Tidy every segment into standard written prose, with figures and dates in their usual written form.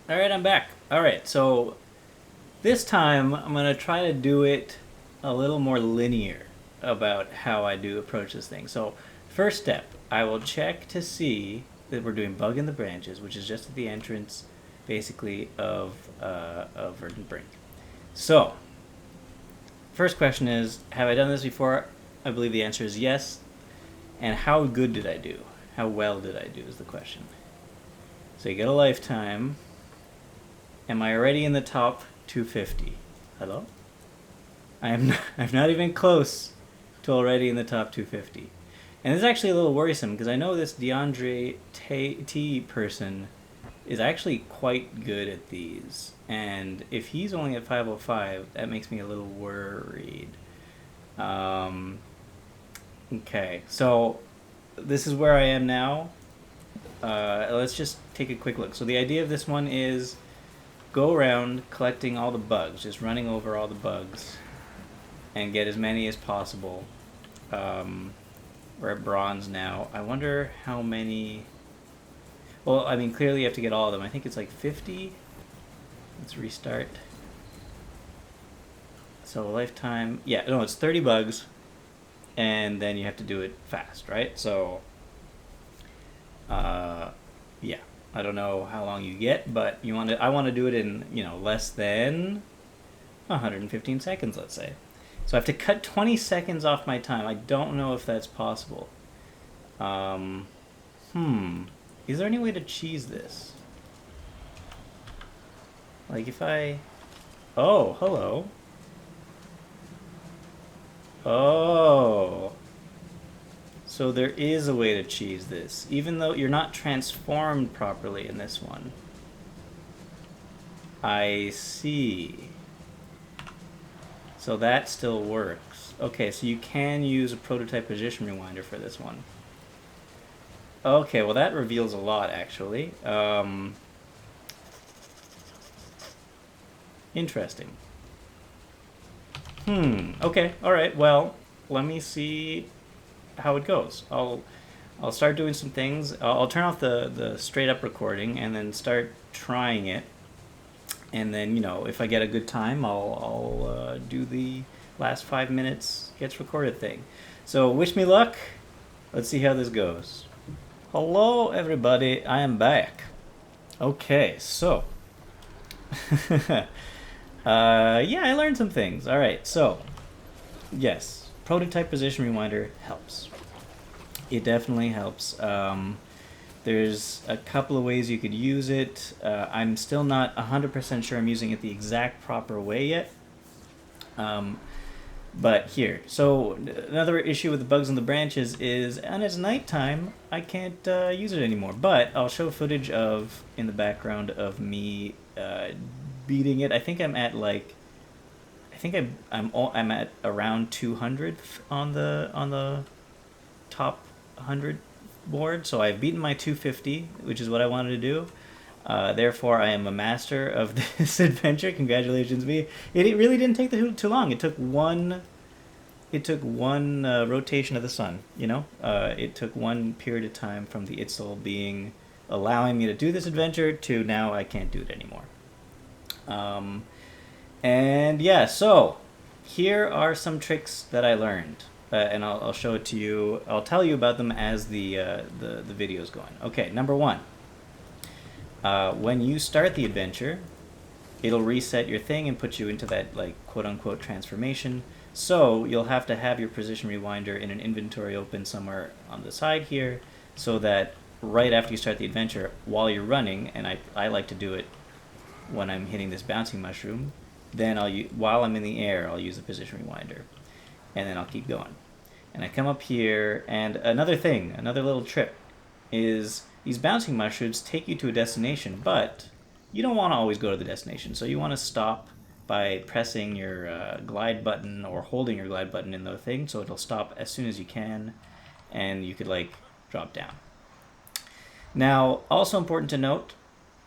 All right, I'm back. All right, so this time I'm gonna try to do it a little more linear about how I do approach this thing. So, first step, I will check to see that we're doing bug in the branches, which is just at the entrance, basically of Verdant Brink. So, first question is, have I done this before? I believe the answer is yes. And how good did I do? How well did I do is the question. So you get a lifetime. Am I already in the top 250? Hello? I'm not even close to already in the top 250. And this is actually a little worrisome because I know this DeAndre T person is actually quite good at these. And if he's only at 505, that makes me a little worried. Um, okay, so this is where I am now. Let's just take a quick look. So the idea of this one is go around collecting all the bugs, just running over all the bugs, and get as many as possible. We're at bronze now. I wonder how many. Well, I mean, clearly you have to get all of them. I think it's like 50. Let's restart. So lifetime. Yeah, no, it's 30 bugs, and then you have to do it fast, right? So, yeah. I don't know how long you get, but you want to. I want to do it in less than 115 seconds, let's say. So I have to cut 20 seconds off my time. I don't know if that's possible. Um, Is there any way to cheese this? Like if I... Oh, hello. Oh. So there is a way to cheese this, even though you're not transformed properly in this one. I see. So that still works. Okay, so you can use a prototype position rewinder for this one. Okay, well that reveals a lot, actually. Interesting. Okay, alright, well, let me see how it goes. I'll start doing some things. I'll turn off the straight up recording and then start trying it. And then if I get a good time, I'll do the last 5 minutes gets recorded thing. So wish me luck. Let's see how this goes. Hello everybody, I am back. Okay, so yeah, I learned some things. All right, so yes, prototype position rewinder helps. It definitely helps. There's a couple of ways you could use it. I'm still not 100% sure I'm using it the exact proper way yet. But here, so another issue with the bugs on the branches is, and it's nighttime, I can't use it anymore. But I'll show footage of in the background of me beating it. I think I'm at like, I think I'm at around 200 on the top 100 board. So I've beaten my 250, which is what I wanted to do. Therefore, I am a master of this adventure. Congratulations, me! It really didn't take too long. It took one. It took one rotation of the sun. It took one period of time from the Itzel being allowing me to do this adventure to now I can't do it anymore. And yeah, so here are some tricks that I learned, and I'll show it to you. I'll tell you about them as the video's going. Okay, number one. When you start the adventure, it'll reset your thing and put you into that like quote-unquote transformation. So you'll have to have your position rewinder in an inventory open somewhere on the side here, so that right after you start the adventure, while you're running, and I like to do it when I'm hitting this bouncing mushroom, then while I'm in the air, I'll use the position rewinder, and then I'll keep going. And I come up here, and another little trick, is these bouncing mushrooms take you to a destination, but you don't want to always go to the destination. So you want to stop by pressing your glide button or holding your glide button in the thing, so it'll stop as soon as you can, and you could like drop down. Now, also important to note,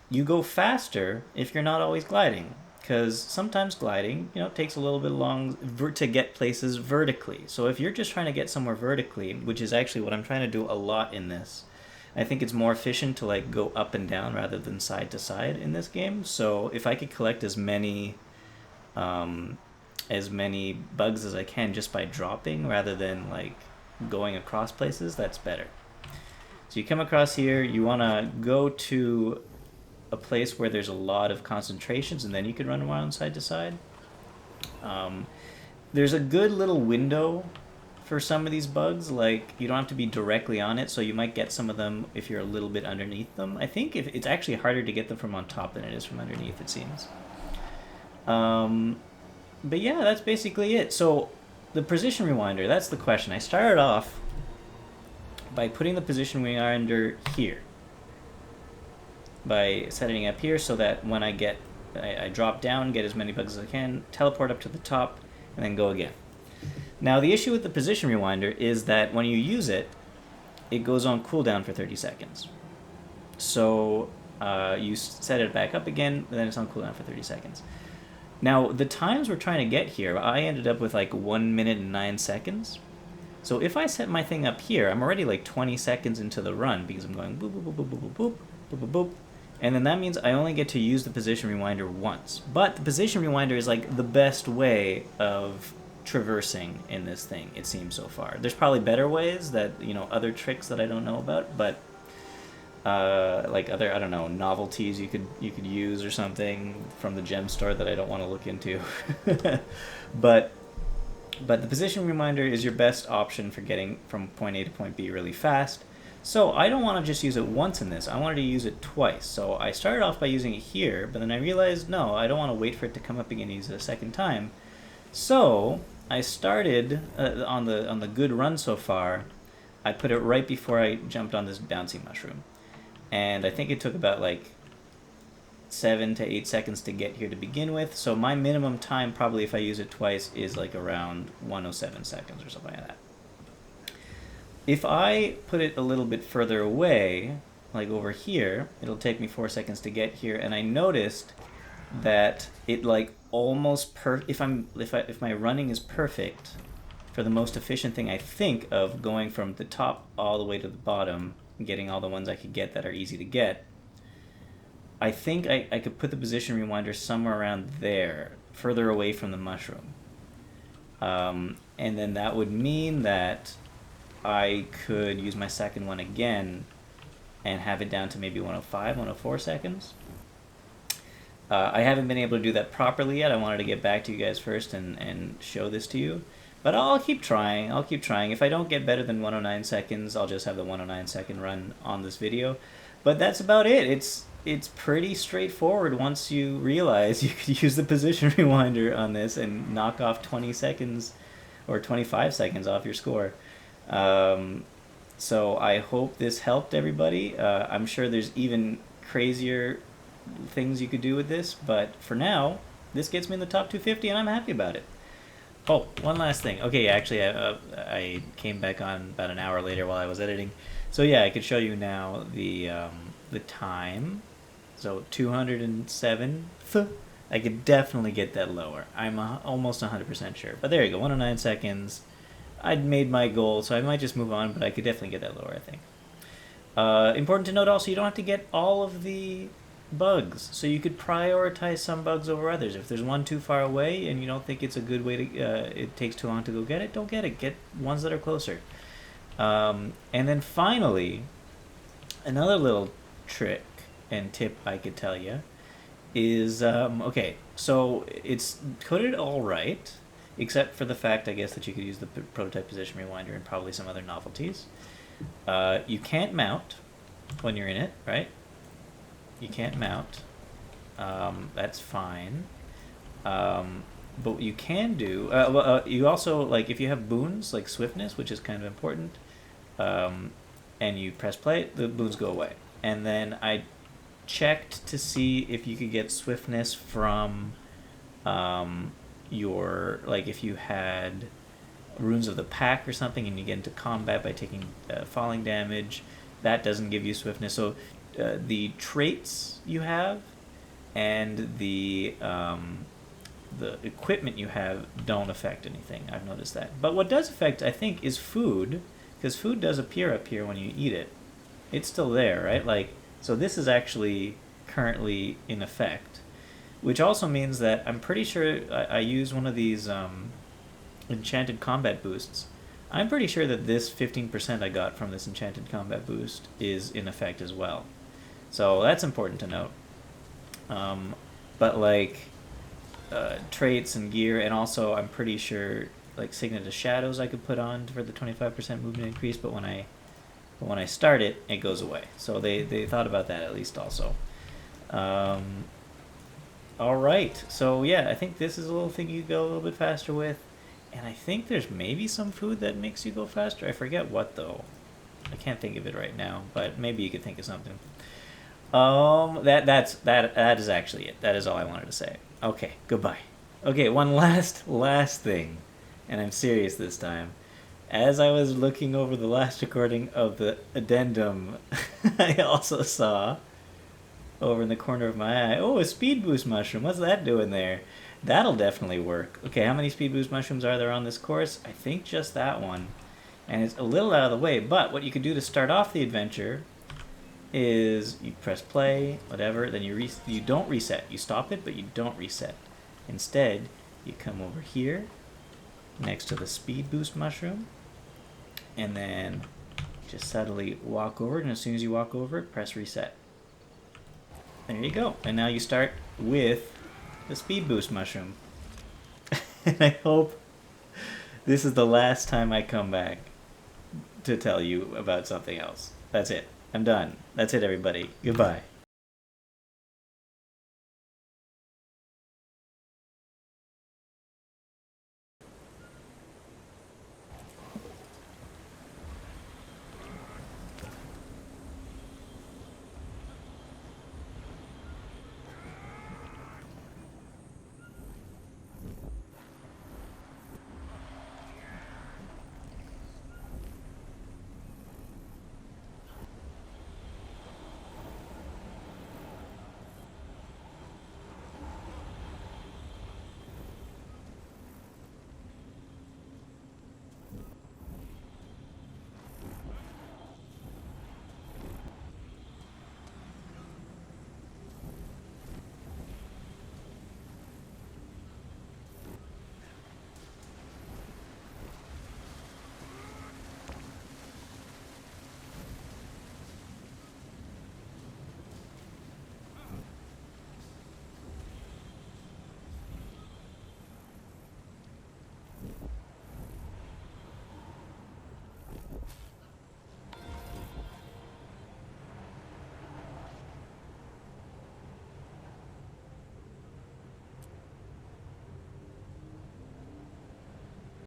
you go faster if you're not always gliding, because sometimes gliding, takes a little bit long to get places vertically. So if you're just trying to get somewhere vertically, which is actually what I'm trying to do a lot in this, I think it's more efficient to like go up and down rather than side to side in this game. So if I could collect as many bugs as I can just by dropping rather than like going across places, that's better. So you come across here, you want to go to a place where there's a lot of concentrations, and then you can run around side to side. There's a good little window for some of these bugs. Like, you don't have to be directly on it, so you might get some of them if you're a little bit underneath them. I think if it's actually harder to get them from on top than it is from underneath, it seems. But yeah, that's basically it. So the position rewinder, that's the question. I started off by putting the position rewinder here, by setting it up here so that when I drop down, get as many bugs as I can, teleport up to the top, and then go again. Now the issue with the position rewinder is that when you use it, it goes on cooldown for 30 seconds. So you set it back up again, and then it's on cooldown for 30 seconds. Now the times we're trying to get here, I ended up with like 1 minute and 9 seconds. So if I set my thing up here, I'm already like 20 seconds into the run because I'm going boop, boop, boop, boop, boop, boop, boop, boop, boop. And then that means I only get to use the position rewinder once. But the position rewinder is like the best way of traversing in this thing, it seems so far. There's probably better ways that, other tricks that I don't know about, but like other, I don't know, novelties you could use or something from the gem store that I don't want to look into. But the position rewinder is your best option for getting from point A to point B really fast. So I don't want to just use it once in this. I wanted to use it twice. So I started off by using it here, but then I realized, no, I don't want to wait for it to come up again and use it a second time. So I started on the good run so far. I put it right before I jumped on this bouncy mushroom. And I think it took about like 7 to 8 seconds to get here to begin with. So my minimum time, probably if I use it twice, is like around 107 seconds or something like that. If I put it a little bit further away, like over here, it'll take me 4 seconds to get here, and I noticed that it like almost if my running is perfect for the most efficient thing I think of going from the top all the way to the bottom, getting all the ones I could get that are easy to get, I think I could put the position rewinder somewhere around there, further away from the mushroom. And then that would mean that I could use my second one again and have it down to maybe 105, 104 seconds. I haven't been able to do that properly yet. I wanted to get back to you guys first and show this to you. But I'll keep trying. If I don't get better than 109 seconds, I'll just have the 109 second run on this video. But that's about it. It's pretty straightforward once you realize you could use the position rewinder on this and knock off 20 seconds or 25 seconds off your score. So I hope this helped everybody. I'm sure there's even crazier things you could do with this, but for now, this gets me in the top 250 and I'm happy about it. Oh, one last thing. Okay, actually, I came back on about an hour later while I was editing. So yeah, I could show you now the time. So 207. I could definitely get that lower. I'm almost 100% sure. But there you go, 109 seconds. I'd made my goal, so I might just move on, but I could definitely get that lower, I think. Important to note also, you don't have to get all of the bugs, so you could prioritize some bugs over others. If there's one too far away and you don't think it's a good way to, it takes too long to go get it, don't get it. Get ones that are closer. And then finally, another little trick and tip I could tell you is, okay, so it's coded all right, except for the fact, I guess, that you could use the prototype position rewinder and probably some other novelties. You can't mount when you're in it, right? You can't mount. That's fine. But what you can do, you also, like, if you have boons, like swiftness, which is kind of important, and you press play, the boons go away. And then I checked to see if you could get swiftness from your, like, if you had runes of the pack or something and you get into combat by taking falling damage, that doesn't give you swiftness. So the traits you have and the equipment you have don't affect anything. I've noticed that. But what does affect, I think, is food, because food does appear up here when you eat it. it's still there, right? Like, so this is actually currently in effect, which also means that I'm pretty sure I use one of these enchanted combat boosts. I'm pretty sure that this 15% I got from this enchanted combat boost is in effect as well. So that's important to note. But like traits and gear, and also I'm pretty sure like Signet of Shadows I could put on for the 25% movement increase, but when I start it, it goes away. So they thought about that at least also. All right, so yeah, I think this is a little thing you go a little bit faster with, and I think there's maybe some food that makes you go faster. I forget what though. I can't think of it right now, but maybe you could think of something. That is actually it. That is all I wanted to say. Okay, goodbye. Okay, one last thing, and I'm serious this time. As I was looking over the last recording of the addendum, I also saw over in the corner of my eye, oh, a speed boost mushroom. What's that doing there? That'll definitely work. Okay, how many speed boost mushrooms are there on this course? I think just that one. And it's a little out of the way, but what you could do to start off the adventure is you press play, whatever, then you don't reset. You stop it, but you don't reset. Instead, you come over here next to the speed boost mushroom, and then just subtly walk over it, and as soon as you walk over it, press reset. There you go. And now you start with the speed boost mushroom. And I hope this is the last time I come back to tell you about something else. That's it. I'm done. That's it, everybody. Goodbye.